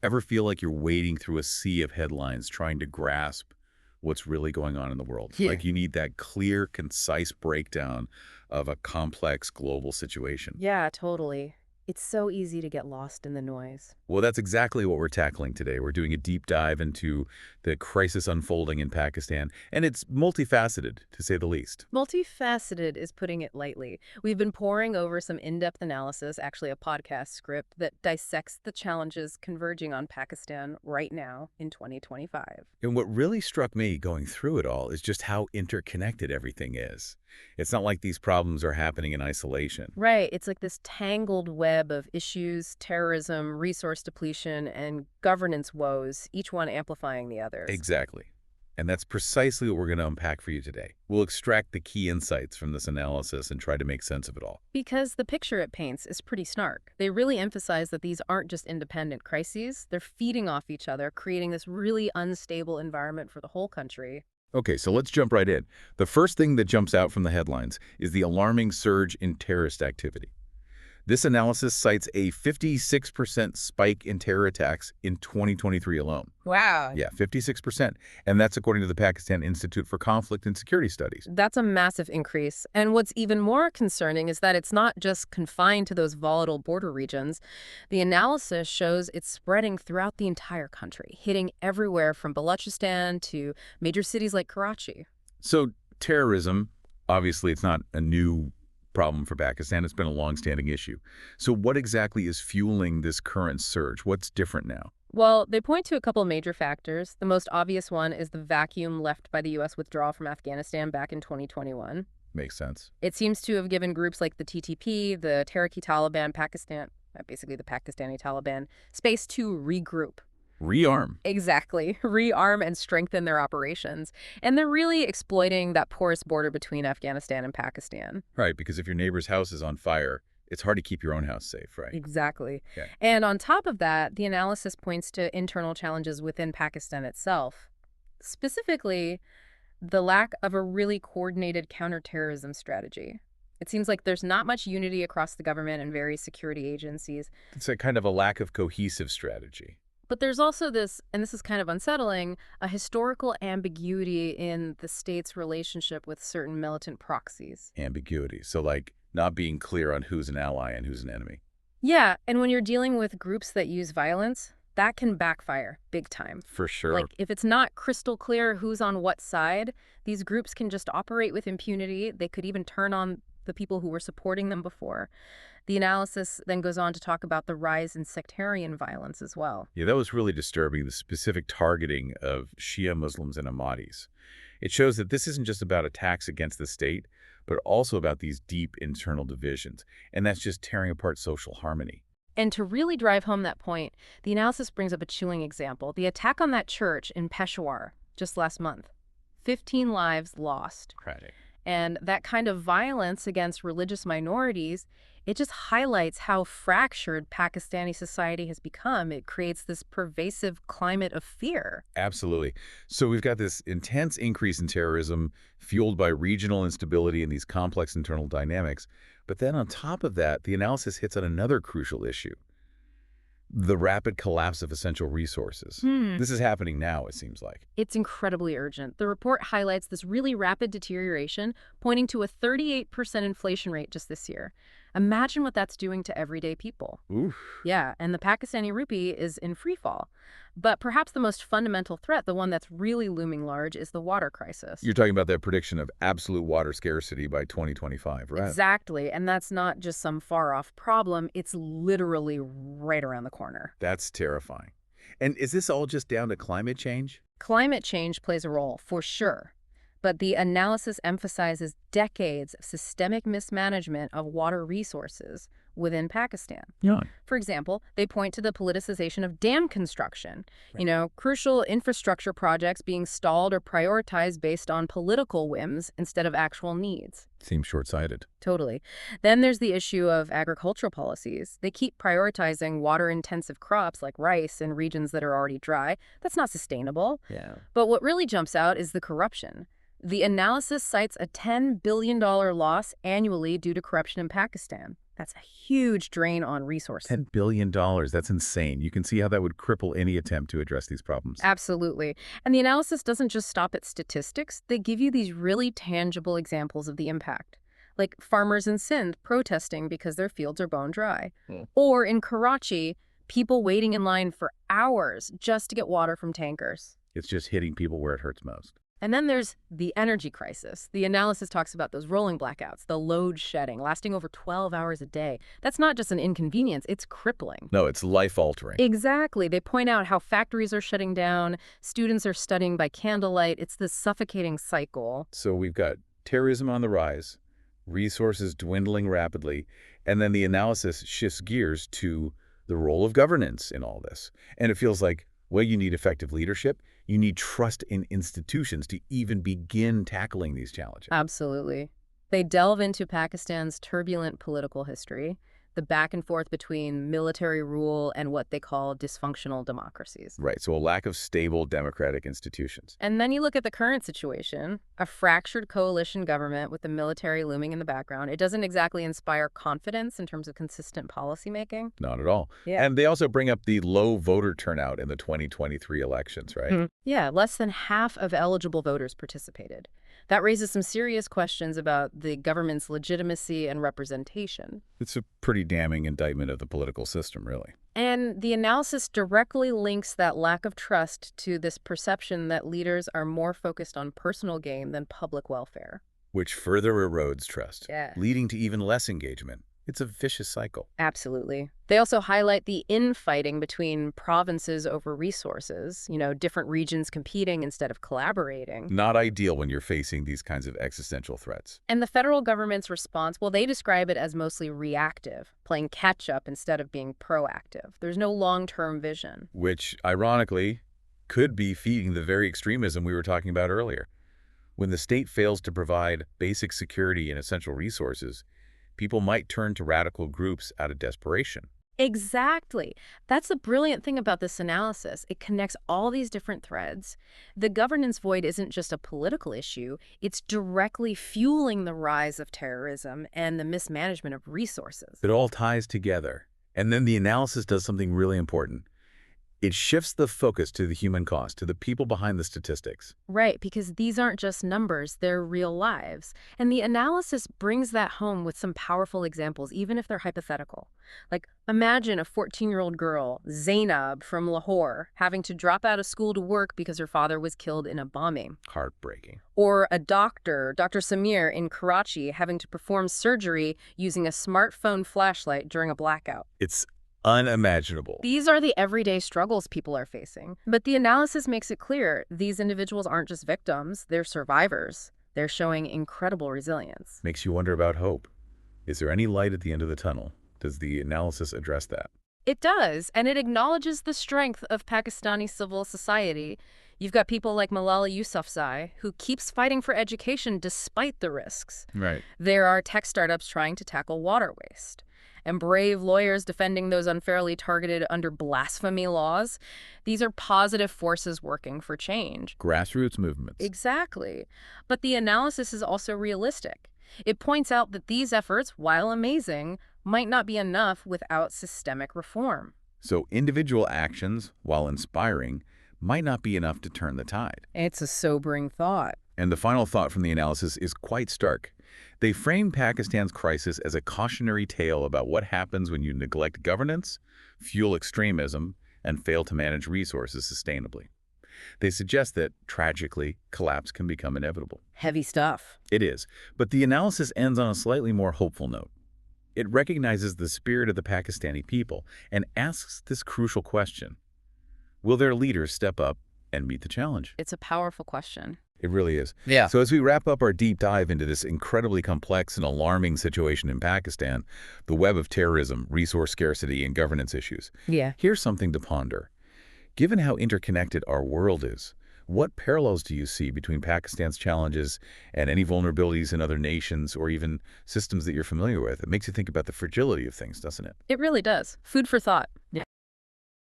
Ever feel like you're wading through a sea of headlines trying to grasp what's really going on in the world? Yeah. Like you need that clear, concise breakdown of a complex global situation. Yeah, totally. It's so easy to get lost in the noise. Well, that's exactly what we're tackling today. We're doing a deep dive into the crisis unfolding in Pakistan, and it's multifaceted, to say the least. Multifaceted is putting it lightly. We've been poring over some in-depth analysis, actually a podcast script, that dissects the challenges converging on Pakistan right now in 2025. And what really struck me going through it all is just how interconnected everything is. It's not like these problems are happening in isolation. Right, it's like this tangled web of issues, terrorism, resource depletion, and governance woes, each one amplifying the others. Exactly. And that's precisely what we're going to unpack for you today. We'll extract the key insights from this analysis and try to make sense of it all. Because the picture it paints is pretty snark. They really emphasize that these aren't just independent crises, they're feeding off each other, creating this really unstable environment for the whole country. Okay, so let's jump right in. The first thing that jumps out from the headlines is the alarming surge in terrorist activity. This analysis cites a 56% spike in terror attacks in 2023 alone. Wow. Yeah, 56%. And that's according to the Pakistan Institute for Conflict and Security Studies. That's a massive increase. And what's even more concerning is that it's not just confined to those volatile border regions. The analysis shows it's spreading throughout the entire country, hitting everywhere from Balochistan to major cities like Karachi. So terrorism, obviously it's not a new problem for Pakistan. It's been a long-standing issue. So what exactly is fueling this current surge? What's different now? Well, they point to a couple major factors. The most obvious one is the vacuum left by the U.S. withdrawal from Afghanistan back in 2021. Makes sense. It seems to have given groups like the TTP, the Tehrik-i-Taliban Pakistan, basically the Pakistani Taliban, space to regroup. Rearm. Exactly. Rearm and strengthen their operations. And they're really exploiting that porous border between Afghanistan and Pakistan. Right, because if your neighbor's house is on fire, it's hard to keep your own house safe, right? Exactly. Yeah. And on top of that, the analysis points to internal challenges within Pakistan itself. Specifically, the lack of a really coordinated counterterrorism strategy. It seems like there's not much unity across the government and various security agencies. It's a kind of a lack of cohesive strategy. But there's also this, and this is kind of unsettling, a historical ambiguity in the state's relationship with certain militant proxies. Ambiguity. So like not being clear on who's an ally and who's an enemy. Yeah, and when you're dealing with groups that use violence, that can backfire big time. For sure. Like, if it's not crystal clear who's on what side, these groups can just operate with impunity. They could even turn on the people who were supporting them before. The analysis then goes on to talk about the rise in sectarian violence as well. Yeah, that was really disturbing, the specific targeting of Shia Muslims and Ahmadis. It shows that this isn't just about attacks against the state, but also about these deep internal divisions. And that's just tearing apart social harmony. And to really drive home that point, the analysis brings up a chilling example. The attack on that church in Peshawar just last month. 15 lives lost. Tragic. And that kind of violence against religious minorities, it just highlights how fractured Pakistani society has become. It creates this pervasive climate of fear. Absolutely. So we've got this intense increase in terrorism fueled by regional instability and these complex internal dynamics. But then on top of that, the analysis hits on another crucial issue: the rapid collapse of essential resources. This is happening now, it seems like. It's incredibly urgent. The report highlights this really rapid deterioration, pointing to a 38% inflation rate just this year. Imagine what that's doing to everyday people. Oof. Yeah, and the Pakistani rupee is in free fall. But perhaps the most fundamental threat, the one that's really looming large, is the water crisis. You're talking about that prediction of absolute water scarcity by 2025, right? Exactly, and that's not just some far-off problem. It's literally right around the corner. That's terrifying. And is this all just down to climate change? Climate change plays a role, for sure. But the analysis emphasizes decades of systemic mismanagement of water resources within Pakistan. Yeah. For example, they point to the politicization of dam construction, crucial infrastructure projects being stalled or prioritized based on political whims instead of actual needs. Seems short-sighted. Totally. Then there's the issue of agricultural policies. They keep prioritizing water-intensive crops like rice in regions that are already dry. That's not sustainable. Yeah. But what really jumps out is the corruption. The analysis cites a $10 billion loss annually due to corruption in Pakistan. That's a huge drain on resources. $10 billion. That's insane. You can see how that would cripple any attempt to address these problems. Absolutely. And the analysis doesn't just stop at statistics. They give you these really tangible examples of the impact, like farmers in Sindh protesting because their fields are bone dry. Or in Karachi, people waiting in line for hours just to get water from tankers. It's just hitting people where it hurts most. And then there's the energy crisis. The analysis talks about those rolling blackouts, the load shedding, lasting over 12 hours a day. That's not just an inconvenience, it's crippling. No, it's life-altering. Exactly. They point out how factories are shutting down, students are studying by candlelight. It's this suffocating cycle. So we've got terrorism on the rise, resources dwindling rapidly, and then the analysis shifts gears to the role of governance in all this. And it feels like, well, you need effective leadership. You need trust in institutions to even begin tackling these challenges. Absolutely. They delve into Pakistan's turbulent political history, the back and forth between military rule and what they call dysfunctional democracies. Right, so a lack of stable democratic institutions. And then you look at the current situation, a fractured coalition government with the military looming in the background. It doesn't exactly inspire confidence in terms of consistent policymaking. Not at all. Yeah. And they also bring up the low voter turnout in the 2023 elections, right? Yeah, less than half of eligible voters participated. That raises some serious questions about the government's legitimacy and representation. It's a pretty damning indictment of the political system, really. And the analysis directly links that lack of trust to this perception that leaders are more focused on personal gain than public welfare. Which further erodes trust, Yeah. leading to even less engagement. It's a vicious cycle. Absolutely. They also highlight the infighting between provinces over resources, different regions competing instead of collaborating. Not ideal when you're facing these kinds of existential threats. And the federal government's response, well, they describe it as mostly reactive, playing catch-up instead of being proactive. There's no long-term vision. Which, ironically, could be feeding the very extremism we were talking about earlier. When the state fails to provide basic security and essential resources, people might turn to radical groups out of desperation. Exactly. That's the brilliant thing about this analysis. It connects all these different threads. The governance void isn't just a political issue. It's directly fueling the rise of terrorism and the mismanagement of resources. It all ties together. And then the analysis does something really important. It shifts the focus to the human cost, to the people behind the statistics. Right, because these aren't just numbers, they're real lives. And the analysis brings that home with some powerful examples, even if they're hypothetical. Like, imagine a 14-year-old girl, Zainab from Lahore, having to drop out of school to work because her father was killed in a bombing. Heartbreaking. Or a doctor, Dr. Samir in Karachi, having to perform surgery using a smartphone flashlight during a blackout. It's unimaginable. These are the everyday struggles people are facing. But the analysis makes it clear these individuals aren't just victims, they're survivors. They're showing incredible resilience. Makes you wonder about hope. Is there any light at the end of the tunnel? Does the analysis address that? It does, and it acknowledges the strength of Pakistani civil society. You've got people like Malala Yousafzai, who keeps fighting for education despite the risks. Right. There are tech startups trying to tackle water waste, and brave lawyers defending those unfairly targeted under blasphemy laws. These are positive forces working for change. Grassroots movements. Exactly. But the analysis is also realistic. It points out that these efforts, while amazing, might not be enough without systemic reform. So individual actions, while inspiring, might not be enough to turn the tide. It's a sobering thought. And the final thought from the analysis is quite stark. They frame Pakistan's crisis as a cautionary tale about what happens when you neglect governance, fuel extremism, and fail to manage resources sustainably. They suggest that, tragically, collapse can become inevitable. Heavy stuff. It is, but the analysis ends on a slightly more hopeful note. It recognizes the spirit of the Pakistani people and asks this crucial question: will their leaders step up and meet the challenge? It's a powerful question. It really is. Yeah. So as we wrap up our deep dive into this incredibly complex and alarming situation in Pakistan, the web of terrorism, resource scarcity, and governance issues, Yeah. here's something to ponder. Given how interconnected our world is, what parallels do you see between Pakistan's challenges and any vulnerabilities in other nations or even systems that you're familiar with? It makes you think about the fragility of things, doesn't it? It really does. Food for thought.